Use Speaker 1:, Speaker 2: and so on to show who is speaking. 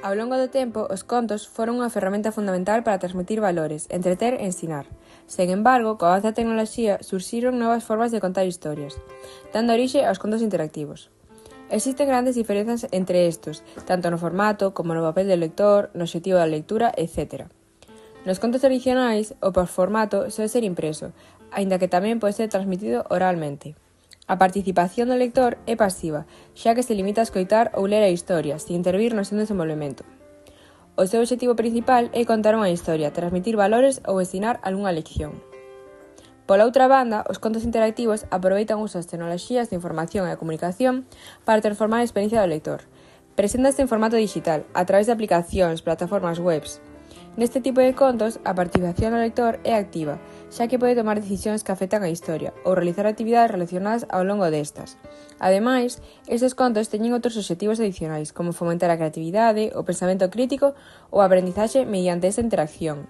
Speaker 1: Ao longo do tempo, os contos foron unha ferramenta fundamental para transmitir valores, entreter e ensinar. Sen embargo, co avance da tecnoloxía, surxiron novas formas de contar historias, dando orixe aos contos interactivos. Existen grandes diferenzas entre estos, tanto no formato como no papel do lector, no obxectivo da lectura, etc. Nos contos tradicionais, o formato soe ser impreso, aínda que tamén pode ser transmitido oralmente. A participación do lector é pasiva, xa que se limita a escoitar ou ler a historia, sin intervir no seu desenvolvemento. O seu obxectivo principal é contar unha historia, transmitir valores ou ensinar algunha lección. Pola outra banda, os contos interactivos aproveitan o uso das tecnoloxías de información e comunicación para transformar a experiencia do lector. Preséntase en formato digital, a través de aplicacións, plataformas webs. Neste tipo de contos, a participación do lector é activa, xa que pode tomar decisións que afectan a historia ou realizar actividades relacionadas ao longo destas. Ademais, estes contos teñen outros obxectivos adicionais, como fomentar a creatividade, o pensamento crítico ou a aprendizaxe mediante esta interacción.